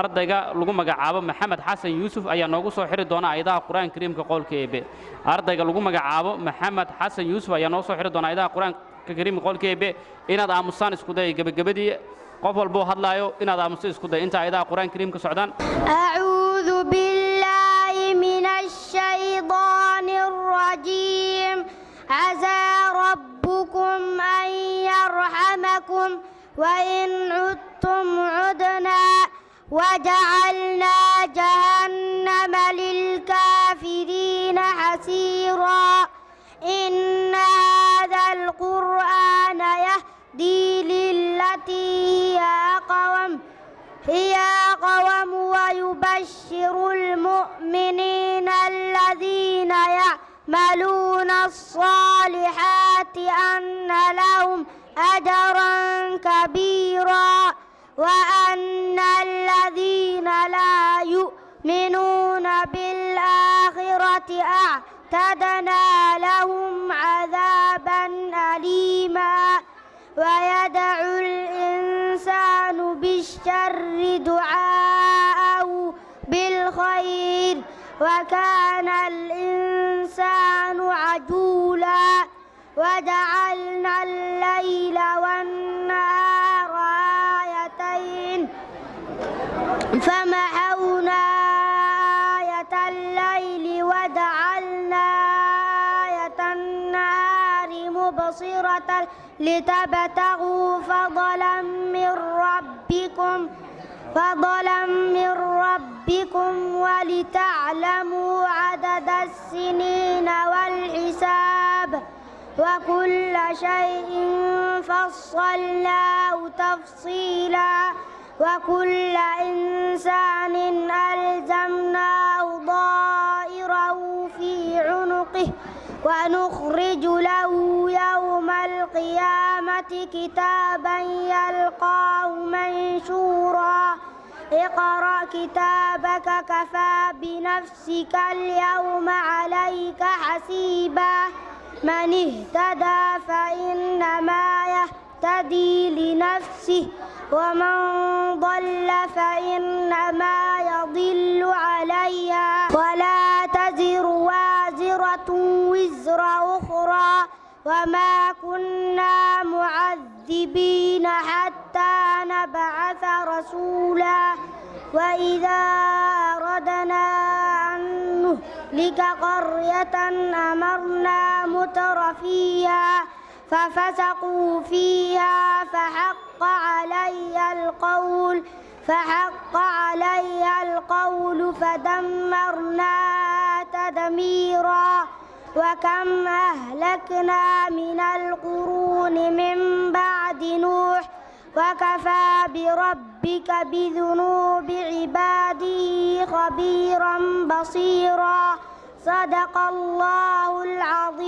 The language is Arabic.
ardayga lagu magacaabo Maxamed Xasan Yuusuf ayaa noogu soo xiri doona aayadaha Qur'aanka Kariimka qowlka Eebe. Ardayga lagu magacaabo Maxamed Xasan Yuusuf ayaa noo soo xiri doona aayadaha Qur'aanka Kariimka qowlka Eebe. Inaad aamusaan isku day gabagabadii qof walba hadlaayo inaad aamuso isku day inta aayadaha Qur'aanka Kariimka socdaan. A'uudhu billahi minash shaytaanir rajiim. Azaa rabbukum an yarhamakum wa in 'udtum 'udna وجعلنا جهنم للكافرين حسيرا إن هذا القرآن يهدي للتي هي أقوم ويبشر المؤمنين الذين يعملون الصالحات أن لهم أجرا كبيرا وأن الذين لا يؤمنون بالآخرة أعتدنا لهم عذابا أليما ويدعو الإنسان بالشر دعاءه بالخير وكان الإنسان عجولا وجعلنا الليل والنهار آيتين فمحونا آية الليل وجعلنا آية النهار مبصرة لتبتغوا فضلا من ربكم ولتعلموا عدد السنين والحساب وكل شيء فصلناه تفصيلا وكل إنسان ألزمناه ضائره في عنقه ونخرج له يوم القيامة كتابا يلقاه منشورا اقرأ كتابك كفى بنفسك اليوم عليك حسيبا من اهتدى فإنما يهتدي لنفسه ومن ضل فإنما يضل عليها ولا تزر وازرة وزر أخرى وما كنا معذبين حتى نبعث رسولا وإذا أردنا أن نهلك قرية أمرنا متر فيها ففسقوا فيها فحق علي القول فدمرناها تدميرا وكم أهلكنا من القرون من بعد نوح وكفى بربك بذنوب عباده خبيرا بصيرا صدق الله العظيم.